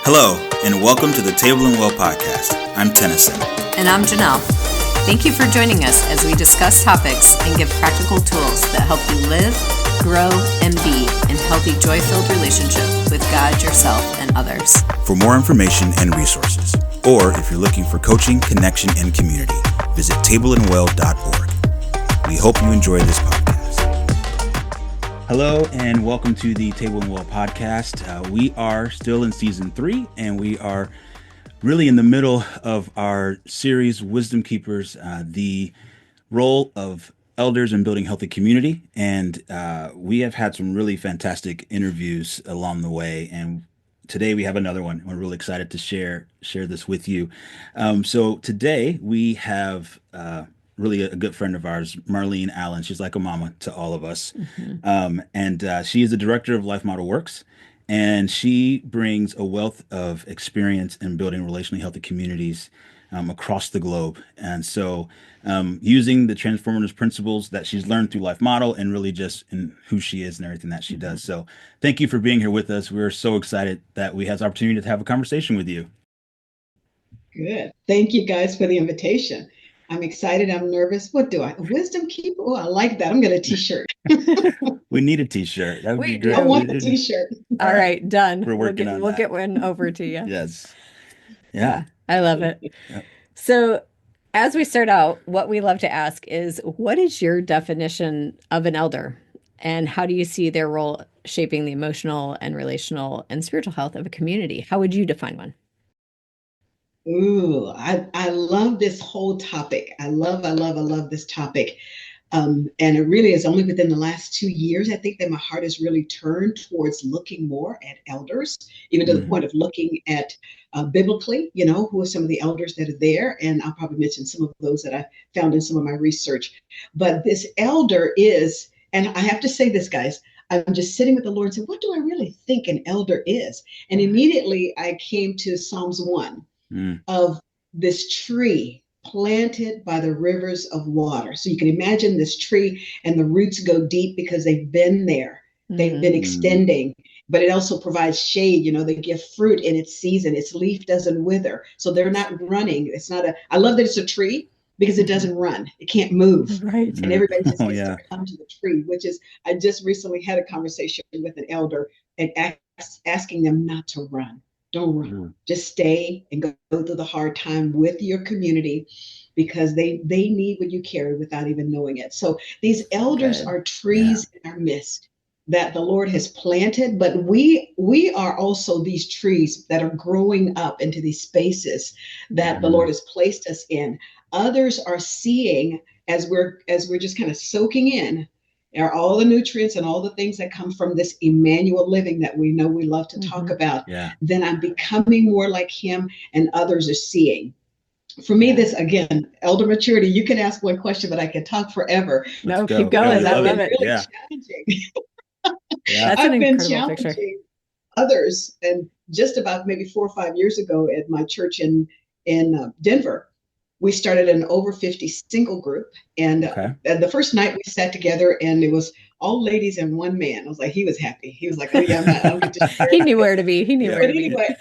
Hello, and welcome to the Table and Well podcast. I'm Tennyson. And I'm Janelle. Thank you for joining us as we discuss topics and give practical tools that help you live, grow, and be in healthy, joy-filled relationship with God, yourself, and others. For more information and resources, or if you're looking for coaching, connection, and community, visit tableandwell.org. We hope you enjoy this podcast. Hello, and welcome to the Table and Well podcast. We are still in season 3, and we are really in the middle of our series, Wisdom Keepers, the role of elders in building healthy community. And we have had some really fantastic interviews along the way. And today we have another one. We're really excited to share this with you. So today we have really a good friend of ours, Marlene Allen. She's like a mama to all of us. And she is the director of Life Model Works. And she brings a wealth of experience in building relationally healthy communities across the globe. And so using the transformative principles that she's learned through Life Model and really just in who she is and everything that she does. So thank you for being here with us. We're so excited that we had the opportunity to have a conversation with you. Good. Thank you guys for the invitation. I'm excited. I'm nervous. What do I? Wisdom Keeper? Oh, I like that. I'm getting a t-shirt. We need a t-shirt. That would be great. I want a t-shirt. All right, done. We're working on that. We'll get one over to you. Yes. Yeah. I love it. Yep. So as we start out, what we love to ask is, what is your definition of an elder? And how do you see their role shaping the emotional and relational and spiritual health of a community? How would you define one? Ooh, I love this whole topic. I love this topic. And it really is only within the last 2 years, I think, that my heart has really turned towards looking more at elders, even to the point of looking at biblically, who are some of the elders that are there. And I'll probably mention some of those that I found in some of my research. But this elder is, and I have to say this, guys, I'm just sitting with the Lord and saying, what do I really think an elder is? And immediately I came to Psalms 1 of this tree planted by the rivers of water. So you can imagine this tree, and the roots go deep because they've been there. They've been extending, but it also provides shade. They give fruit in its season. Its leaf doesn't wither. So they're not running. I love that it's a tree because it doesn't run. It can't move. Right. And everybody just gets to come to the tree, I just recently had a conversation with an elder and asking them not to run. Don't run. Just stay and go through the hard time with your community, because they need what you carry without even knowing it. So these elders are trees in our midst that the Lord has planted, but we are also these trees that are growing up into these spaces that the Lord has placed us in. Others are seeing, as we're just kind of soaking in, are all the nutrients and all the things that come from this Emmanuel living that we know we love to talk about. Then I'm becoming more like him, and others are seeing. For me, this, again, elder maturity, you can ask one question, but I can talk forever. No, keep going. I love it. Really challenging. That's I've an been incredible challenging picture. others. And just about maybe 4 or 5 years ago at my church in Denver, we started an over 50 single group. And the first night we sat together, and it was all ladies and one man. I was like, he was happy. He was like, oh yeah, I don't get to share. He knew where to be. But anyway,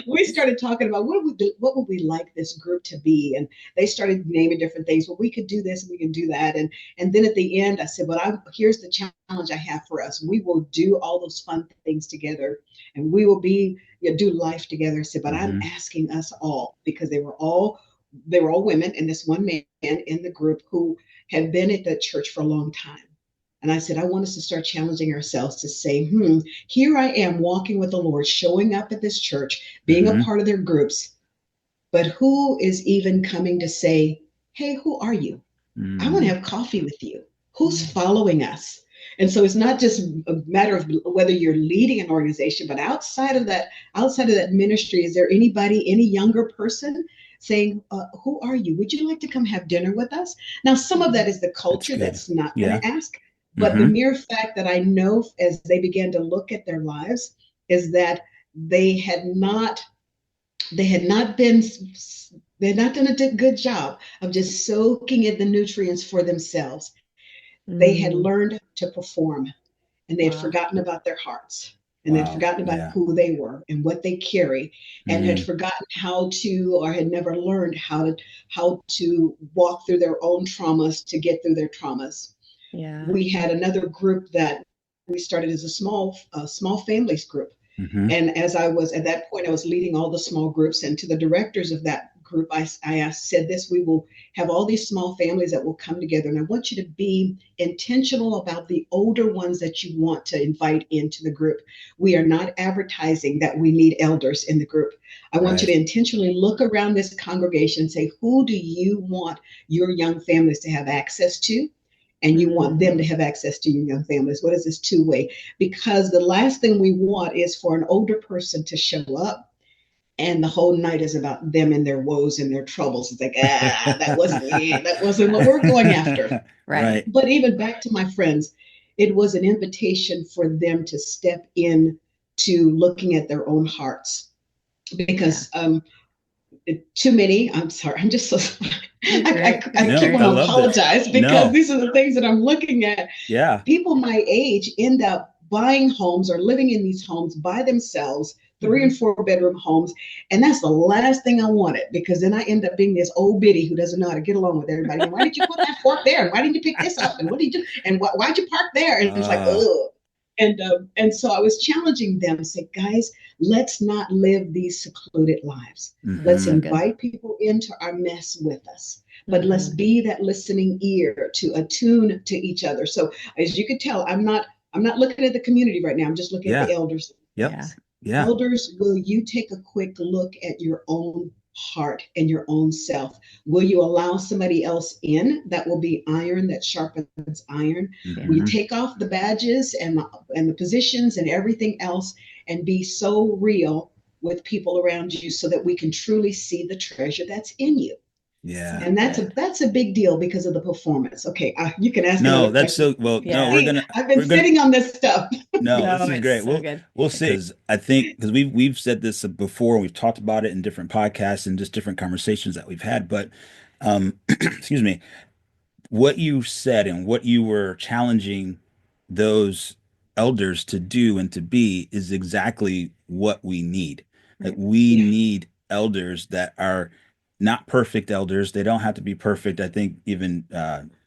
we started talking about what would we like this group to be? And they started naming different things. Well, we could do this, and we can do that. And then at the end, I said, well, here's the challenge I have for us. We will do all those fun things together, and we will do life together. I said, but I'm asking us all, because they were all women, and this one man in the group who had been at the church for a long time. And I said, I want us to start challenging ourselves to say, here I am walking with the Lord, showing up at this church, being a part of their groups. But who is even coming to say, hey, who are you? I want to have coffee with you. Who's following us? And so it's not just a matter of whether you're leading an organization, but outside of that ministry, is there any younger person saying, who are you? Would you like to come have dinner with us? Now, some of that is the culture that's not going to ask. But the mere fact that I know, as they began to look at their lives, is that they had not done a good job of just soaking in the nutrients for themselves. They had learned to perform, and they had forgotten about their hearts. and had Wow. forgotten about Yeah. who they were and what they carry, and had Mm, forgotten how to, or had never learned how to walk through their own traumas to get through their traumas. Yeah. We had another group that we started as a small families group. hmm And as I was at that point, I was leading all the small groups. And to the directors of that group, I said this: we will have all these small families that will come together. And I want you to be intentional about the older ones that you want to invite into the group. We are not advertising that we need elders in the group. I want you Right. to intentionally look around this congregation and say, who do you want your young families to have access to? And you want them to have access to your young families. What is this two-way? Because the last thing we want is for an older person to show up and the whole night is about them and their woes and their troubles. It's like, that wasn't what we're going after. Right. Right. But even back to my friends, it was an invitation for them to step in to looking at their own hearts. Yeah. Because too many, I'm sorry, I'm just so You're great. I You're No, keep I want great. to love this. apologize because No. these are the things that I'm looking at. Yeah. People my age end up buying homes or living in these homes by themselves, 3 and 4 bedroom homes. And that's the last thing I wanted, because then I end up being this old biddy who doesn't know how to get along with everybody. And why did you put that fork there? And why didn't you pick this up? And what did you, and why'd you park there? And it's like, Uh, ugh. And so I was challenging them to say, guys, let's not live these secluded lives. Let's So hmm good. invite people into our mess with us, but let's Mhm. be that listening ear to attune to each other. So as you can tell, I'm not looking at the community right now. I'm just looking at Yeah. the elders. Yep. Yeah. Yeah. Elders, will you take a quick look at your own heart and your own self? Will you allow somebody else in that will be iron that sharpens iron? Will Yeah. you hmm take off the badges and the positions and everything else and be so real with people around you so that we can truly see the treasure that's in you? Yeah. So And good. that's a big deal because of the performance. Okay, you can ask No, another that's question. so well. No, Yeah. See, I've been sitting on this stuff. no, No, this is it's great. so good. We'll see, because I think, because we've said this before, and we've talked about it in different podcasts and just different conversations that we've had. But excuse me, what you said and what you were challenging those elders to do and to be is exactly what we need. Like, we Yeah, need elders that are not perfect elders. They don't have to be perfect. I think even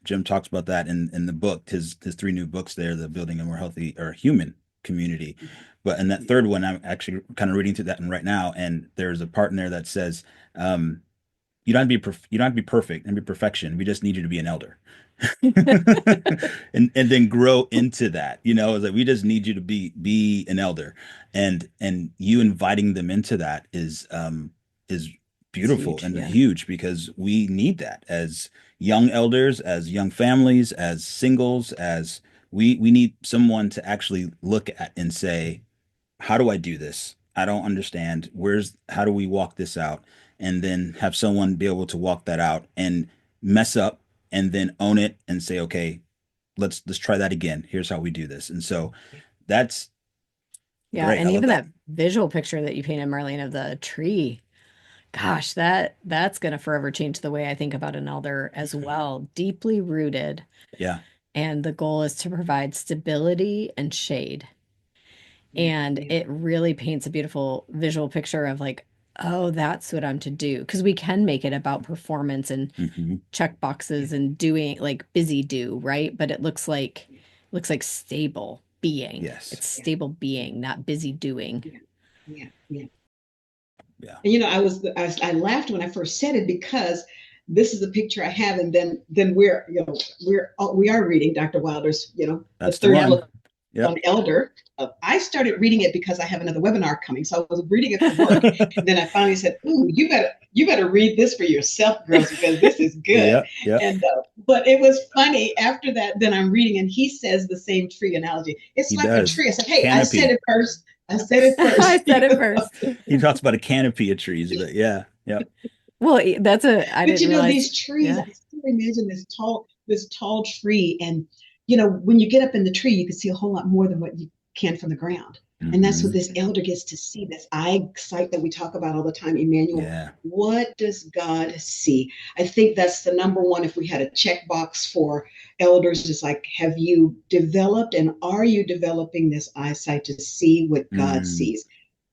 Jim talks about that in the book, his three new books there, the Building a More Healthy or Human Community. But in that third one, I'm actually kind of reading through that one right now, and there's a part in there that says, you don't have to be perfect and be perfection. We just need you to be an elder. And then grow into that. It's like, we just need you to be an elder. And you inviting them into that is It's beautiful huge. and Yeah. huge, because we need that as young elders, as young families, as singles, as we need someone to actually look at and say, how do I do this? I don't understand. How do we walk this out? And then have someone be able to walk that out and mess up and then own it and say, okay, let's try that again. Here's how we do this. And so that's Yeah. great. I And love even that. that visual picture that you painted, Marlene, of the tree. Gosh, that's gonna forever change the way I think about an elder as well. Deeply rooted. Yeah. And the goal is to provide stability and shade. yeah, And yeah, it really paints a beautiful visual picture of like, oh, that's what I'm to do. Because we can make it about performance and hmm check yeah, boxes and doing like busy do, right? But it looks like stable being. Yes. It's yeah, stable being, not busy doing. yeah, yeah, yeah. Yeah. And I laughed when I first said it because this is the picture I have, and then we are reading Dr. Wilder's the That's the third Yep. book one. on Yep. elder. I started reading it because I have another webinar coming, so I was reading it for work. And then I finally said, "Ooh, you better read this for yourself, girls, because this is good." Yep. Yep. And but it was funny. After that, then I'm reading, and he says the same tree analogy. It's He like a does. tree. I said, "Hey, I said Canopy. it first. I said it I first." said it first. He talks about a canopy of trees, but yeah. Yep. Well, I But didn't realize. these trees, Yeah. I still imagine this tall tree, and when you get up in the tree, you can see a whole lot more than what you can from the ground. And that's Mm-hmm. what this elder gets to see, this eyesight that we talk about all the time, Emmanuel. Yeah. What does God see? I think that's the number one. If we had a checkbox for elders, is like, have you developed and are you developing this eyesight to see what God Mm. sees?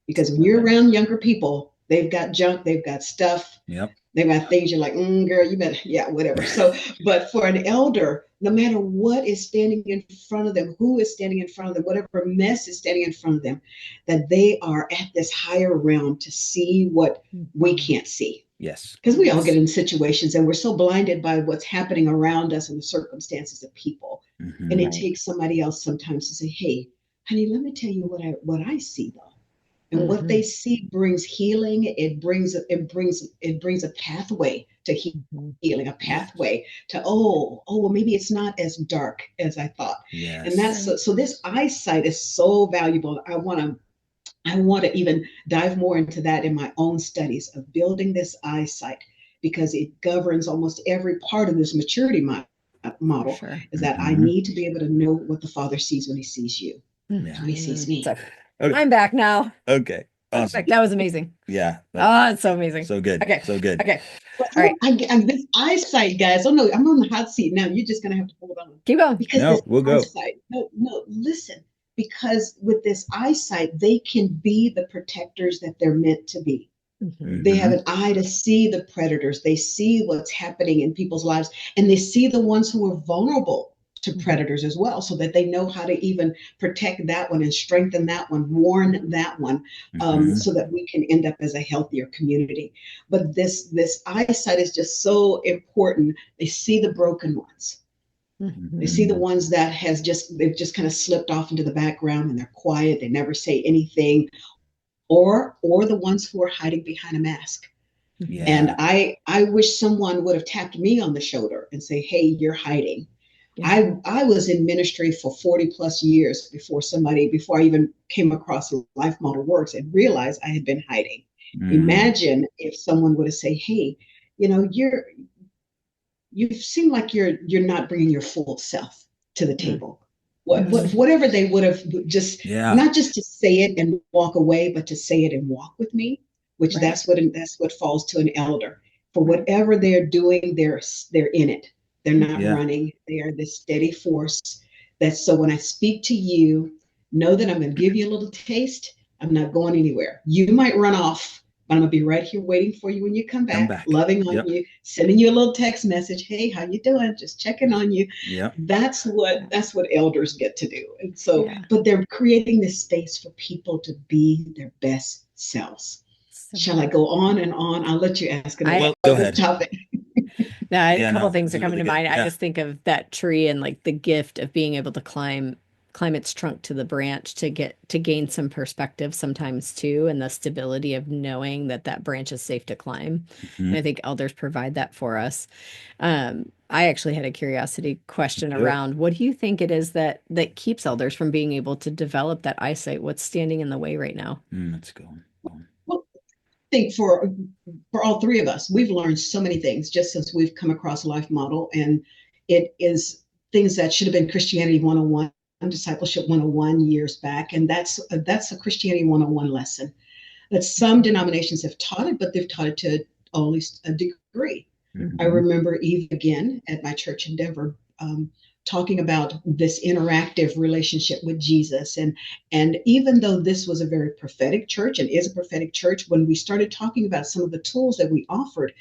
Because when you're around younger people, they've got junk, they've got stuff, Yep. they've got things you're like, girl, you better, yeah, whatever. So, but for an elder, no matter what is standing in front of them, who is standing in front of them, whatever mess is standing in front of them, that they are at this higher realm to see what we can't see. Yes. Because we all get in situations and we're so blinded by what's happening around us and the circumstances of people. Mm-hmm. And it takes somebody else sometimes to say, hey, honey, let me tell you what I see though. And what they see brings healing. It brings a pathway to healing, a pathway to well, maybe it's not as dark as I thought. Yes. And that's so this eyesight is so valuable. I want to even dive more into that in my own studies of building this eyesight, because it governs almost every part of this maturity model. Sure. Is that I need to be able to know what the Father sees when he sees you, when he sees me. So, I'm back now. Okay. Awesome. That was amazing. Yeah. It's so amazing. So good. Okay. So good. Okay. All right. I'm this eyesight, guys. Oh no, I'm on the hot seat now. You're just gonna have to hold on. Keep going. Because No, this we'll go. eyesight. No, listen. Because with this eyesight, they can be the protectors that they're meant to be. Mm-hmm. They have an eye to see the predators. They see what's happening in people's lives, and they see the ones who are vulnerable to predators as well, so that they know how to even protect that one and strengthen that one, warn that one, so that we can end up as a healthier community. But this eyesight is just so important. They see the broken ones. They see the ones that they've just kind of slipped off into the background and they're quiet. They never say anything, or the ones who are hiding behind a mask. Yeah. And I wish someone would have tapped me on the shoulder and say, hey, you're hiding. Yeah. I was in ministry for 40 plus years before I even came across Life Model Works and realized I had been hiding. Imagine if someone would have said, hey, you seem like you're not bringing your full self to the table. Whatever they would have just, not just to say it and walk away, but to say it and walk with me, which that's what falls to an elder. For whatever they're doing, they're in it. They're not running. They are this steady force. So when I speak to you, know that I'm going to give you a little taste. I'm not going anywhere. You might run off, but I'm going to be right here waiting for you when you come back. Loving on you, sending you a little text message. Hey, how you doing? Just checking on you. Yep. That's what elders get to do. And so, but they're creating this space for people to be their best selves. Shall I go on and on? I'll let you ask go ahead. Topic. A couple things are coming to mind. I just think of that tree and like the gift of being able to climb its trunk to the branch to gain some perspective sometimes too, and the stability of knowing that branch is safe to climb. And I think elders provide that for us. I actually had a curiosity question around what do you think it is that keeps elders from being able to develop that eyesight? What's standing in the way right now? Let's go. Well, I think for all three of us, we've learned so many things just since we've come across Life Model, and it is things that should have been Christianity 101, Discipleship 101 years back, and that's a Christianity 101 lesson that some denominations have taught it, but they've taught it to only a degree. I remember Eve again at my church endeavor talking about this interactive relationship with Jesus. And even though this was a very prophetic church and is a prophetic church, when we started talking about some of the tools that we offered,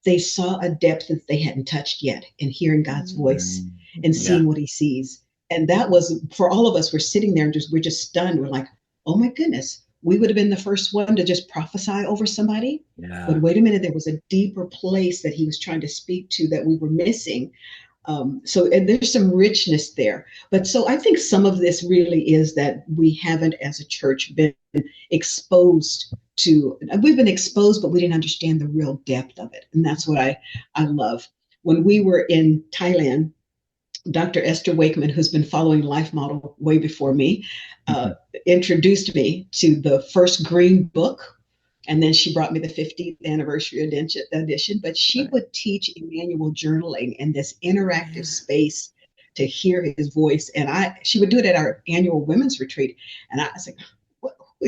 they saw a depth that they hadn't touched yet in hearing God's voice and seeing what he sees. And that was, for all of us, we're sitting there and we're just stunned. We're like, oh my goodness, we would have been the first one to just prophesy over somebody. Yeah. But wait a minute, there was a deeper place that he was trying to speak to that we were missing. And there's some richness there. But so I think some of this really is that we haven't, as a church, been exposed to, we've been exposed, but we didn't understand the real depth of it. And that's what I love. When we were in Thailand, Dr. Esther Wakeman, who's been following Life Model way before me, introduced me to the first green book. And then she brought me the 50th anniversary edition. But she would teach Emmanuel journaling in this interactive space to hear his voice. And she would do it at our annual women's retreat. And I was like,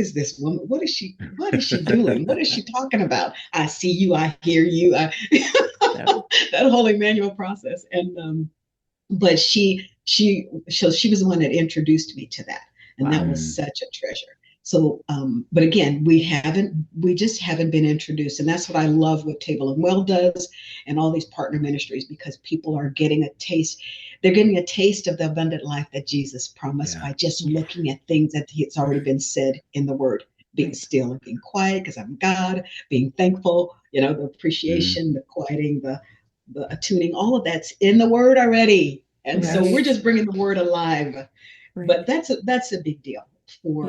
is this woman? What is she doing? What is she talking about? I see you, I hear you. That whole Emmanuel process. And but she was the one that introduced me to that. And that Wow. was such a treasure. So, but again, we just haven't been introduced. And that's what I love what Table and Well does and all these partner ministries, because people are getting a taste. They're getting a taste of the abundant life that Jesus promised by just looking at things that it's already been said in the word, being still and being quiet because I'm God, being thankful, the appreciation, the quieting, the attuning, all of that's in the word already. And so we're just bringing the word alive. Right. But that's a big deal for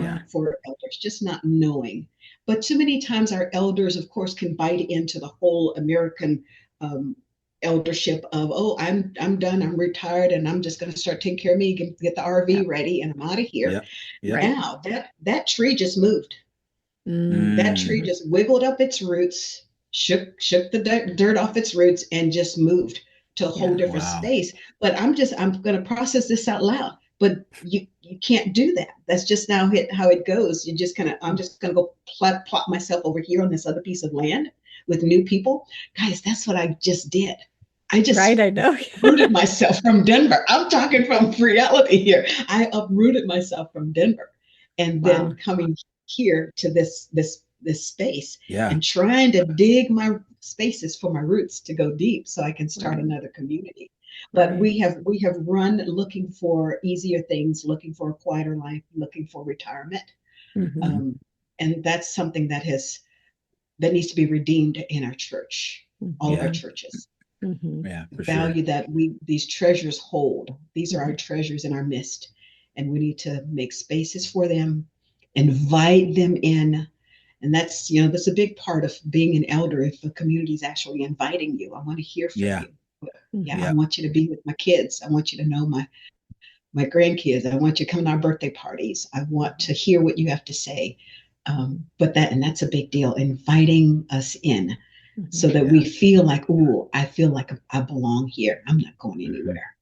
elders, just not knowing. But too many times our elders, of course, can bite into the whole American eldership of, oh, I'm done, I'm retired, and I'm just going to start taking care of me, get the RV ready, and I'm out of here. Now that tree just moved. That tree just wiggled up its roots, shook the dirt off its roots, and just moved to a whole different space. But I'm going to process this out loud. But you can't do that. That's just now how it goes. I'm just gonna go plot myself over here on this other piece of land with new people. Guys, that's what I just did. I know. Uprooted myself from Denver. I'm talking from reality here. I uprooted myself from Denver, and then coming here to this space and trying to dig my spaces for my roots to go deep so I can start another community. But we have run looking for easier things, looking for a quieter life, looking for retirement. And that's something that needs to be redeemed in our church, all of our churches. Yeah, for value that these treasures hold. These are our treasures in our midst, and we need to make spaces for them, invite them in. And that's a big part of being an elder. If the community is actually inviting you, I want to hear from you. I want you to be with my kids. I want you to know my grandkids. I want you to come to our birthday parties. I want to hear what you have to say. But that's a big deal, inviting us in so that we feel like, ooh, I feel like I belong here. I'm not going anywhere.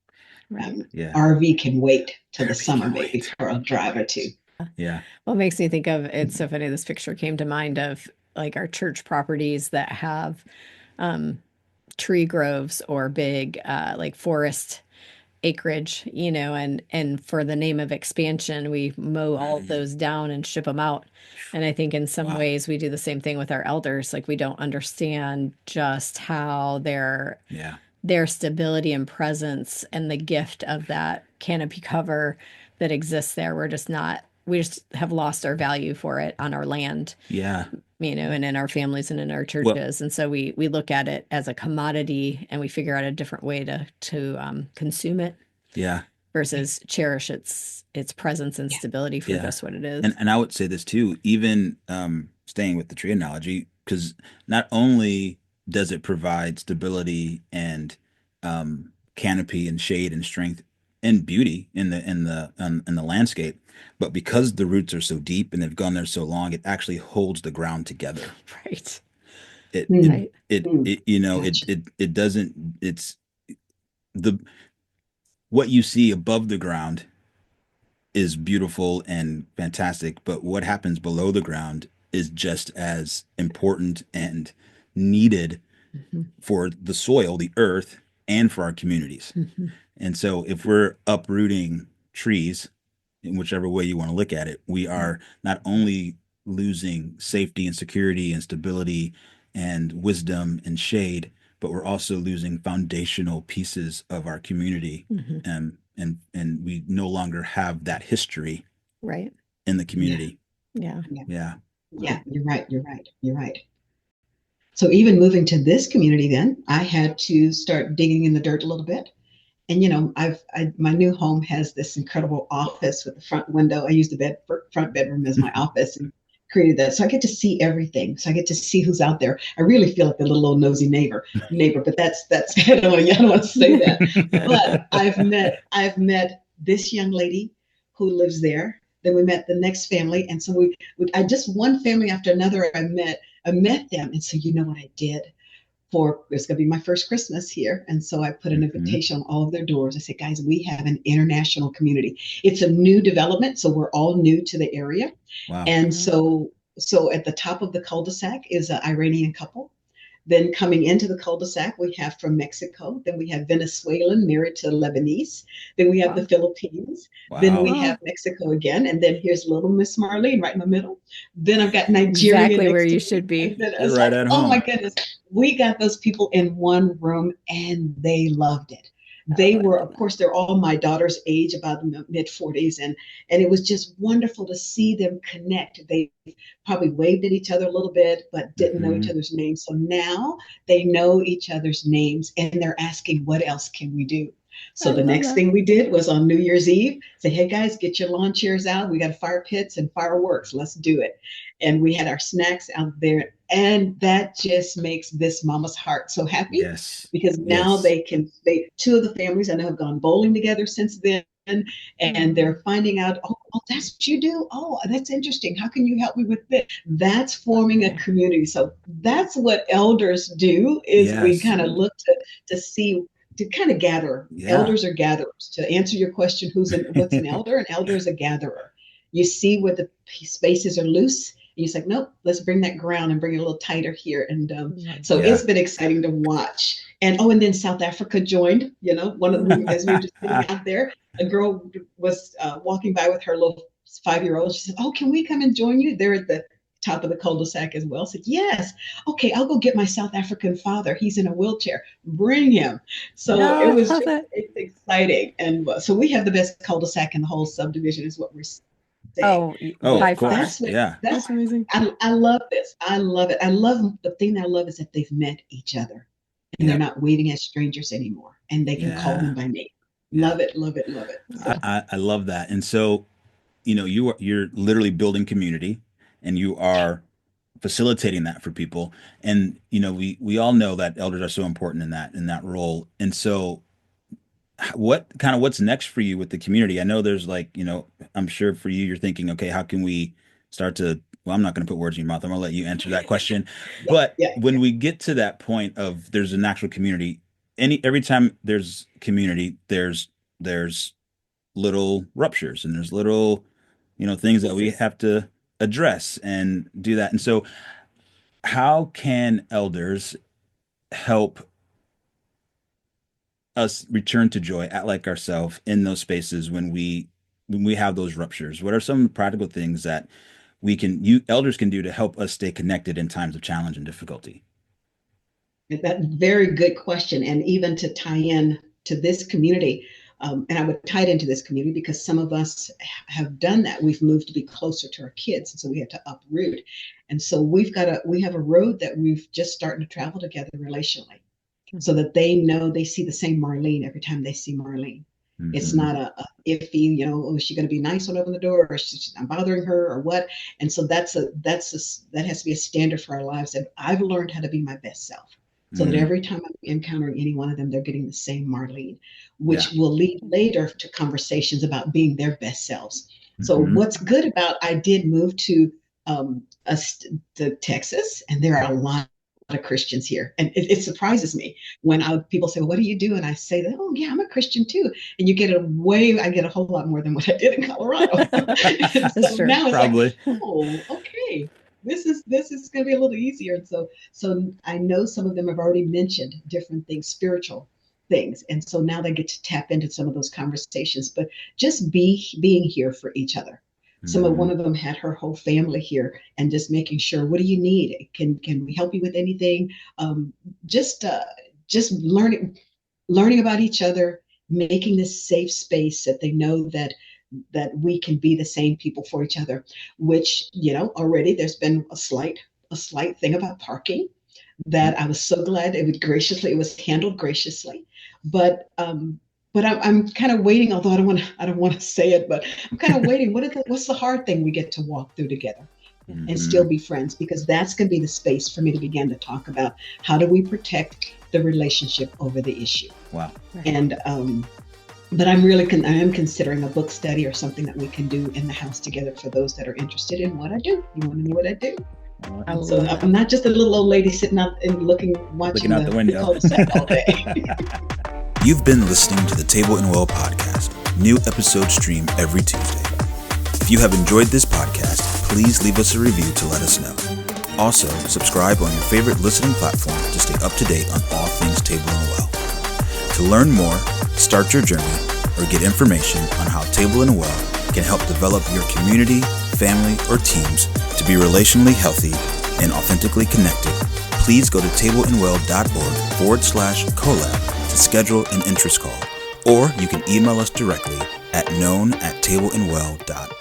RV can wait till the summer, maybe, for a drive or two. Yeah. Well, it makes me think of, it's so funny, this picture came to mind of like our church properties that have tree groves or big like forest acreage, and for the name of expansion, we mow all of those down and ship them out. And I think in some ways we do the same thing with our elders. Like, we don't understand just how their stability and presence and the gift of that canopy cover that exists there, we just have lost our value for it on our land. And in our families and in our churches. And so we look at it as a commodity, and we figure out a different way to consume it. Versus cherish its presence and stability for just what it is. And I would say this too, even staying with the tree analogy, because not only does it provide stability and canopy and shade and strength and beauty in the landscape, but because the roots are so deep and they've gone there so long, it actually holds the ground together. Right. It doesn't. It's what you see above the ground is beautiful and fantastic, but what happens below the ground is just as important and needed for the soil, the earth, and for our communities. And so if we're uprooting trees, in whichever way you want to look at it, we are not only losing safety and security and stability and wisdom and shade, but we're also losing foundational pieces of our community. And we no longer have that history in the community. Yeah, you're right. So even moving to this community, then I had to start digging in the dirt a little bit. And my new home has this incredible office with the front window. I use the front bedroom as my office, and created that. So I get to see everything. So I get to see who's out there. I really feel like the little old nosy neighbor, but that's I don't want to say that. But I've met this young lady who lives there. Then we met the next family, and so I just one family after another. I met them, and so you know what I did? it's going to be my first Christmas here. And so I put an invitation on all of their doors. I said, guys, we have an international community. It's a new development. So we're all new to the area. Wow. And so at the top of the cul-de-sac is an Iranian couple. Then coming into the cul-de-sac, we have from Mexico. Then we have Venezuelan married to Lebanese. Then we have the Philippines. Wow. Then we have Mexico again. And then here's little Miss Marlene right in the middle. Then I've got Nigeria. Exactly where you should be. You're right at home. Oh my goodness. We got those people in one room and they loved it. They were, of course, they're all my daughter's age, about mid-40s. And it was just wonderful to see them connect. They probably waved at each other a little bit, but didn't know each other's names. So now they know each other's names and they're asking, what else can we do? So the next thing we did was on New Year's Eve, say, hey guys, get your lawn chairs out. We got fire pits and fireworks. Let's do it. And we had our snacks out there. And that just makes this mama's heart so happy. Yes. Because now two of the families I know have gone bowling together since then. And they're finding out, oh, that's what you do? Oh, that's interesting. How can you help me with this? That's forming a community. So that's what elders do, is we kind of look to see, to kind of gather. Elders are gatherers. To answer your question, what's an elder? An elder is a gatherer. You see where the spaces are loose. And you say, nope, let's bring that ground and bring it a little tighter here. And it's been exciting to watch. And then South Africa joined, one of them, as we were just sitting out there, a girl was walking by with her little 5-year-old. She said, oh, can we come and join you? They're at the top of the cul-de-sac as well. I said, yes. Okay, I'll go get my South African father. He's in a wheelchair. Bring him. So it was it's exciting. And so we have the best cul-de-sac in the whole subdivision, is what we're saying. High five. That's amazing. I love this. I love it. The thing that I love is that they've met each other and they're not waving at strangers anymore, and they can call them by name. Love it, love it, love it. So. I love that. And so, you're literally building community, and you are facilitating that for people. And, we all know that elders are so important in that role. And so what's next for you with the community? I know there's I'm sure for you, you're thinking, okay, how can we start to, well, I'm not going to put words in your mouth. I'm going to let you answer that question. But when we get to that point of there's an actual community, every time there's community, there's little ruptures and there's little, things that we have to address and do that. And so how can elders help us return to joy, act like ourselves in those spaces when we have those ruptures? What are some practical things that elders can do to help us stay connected in times of challenge and difficulty? That's a very good question. And even to tie in to this community, and I would tie it into this community because some of us have done that. We've moved to be closer to our kids, and so we had to uproot. And so we have a road that we've just started to travel together relationally, so that they know they see the same Marlene every time they see Marlene. Mm-hmm. It's not a iffy, is she going to be nice when I open the door, or I'm bothering her, or what? And so that has to be a standard for our lives. And I've learned how to be my best self, so that every time I'm encountering any one of them, they're getting the same Marlene, which will lead later to conversations about being their best selves. So what's good about, I did move to Texas, and there are a lot of Christians here. And it surprises me when people say, well, what do you do? And I say that, oh yeah, I'm a Christian too. And I get a whole lot more than what I did in Colorado. That's true. Now it's probably. oh, okay. This is going to be a little easier. And so I know some of them have already mentioned different things, spiritual things. And so now they get to tap into some of those conversations, but just being here for each other. One of them had her whole family here, and just making sure, what do you need? Can we help you with anything? Just learning about each other, making this safe space that they know that we can be the same people for each other, which, already there's been a slight thing about parking that I was so glad it was handled graciously. But I'm kind of waiting, although I don't want to say it, but I'm kind of waiting. What's the hard thing we get to walk through together and still be friends? Because that's going to be the space for me to begin to talk about how do we protect the relationship over the issue. Wow. And, but I am considering a book study or something that we can do in the house together for those that are interested in what I do. You want to know what I do? I So love I'm it. not just a little old lady sitting out and watching Looking out the window. cul-de-sac all day. You've been listening to the Table and Well podcast. New episodes stream every Tuesday. If you have enjoyed this podcast, please leave us a review to let us know. Also, subscribe on your favorite listening platform to stay up to date on all things Table and Well. To learn more, start your journey, or get information on how Table and Well can help develop your community, family, or teams to be relationally healthy and authentically connected, please go to tableandwell.org/collab to schedule an interest call, or you can email us directly at known@tableandwell.org.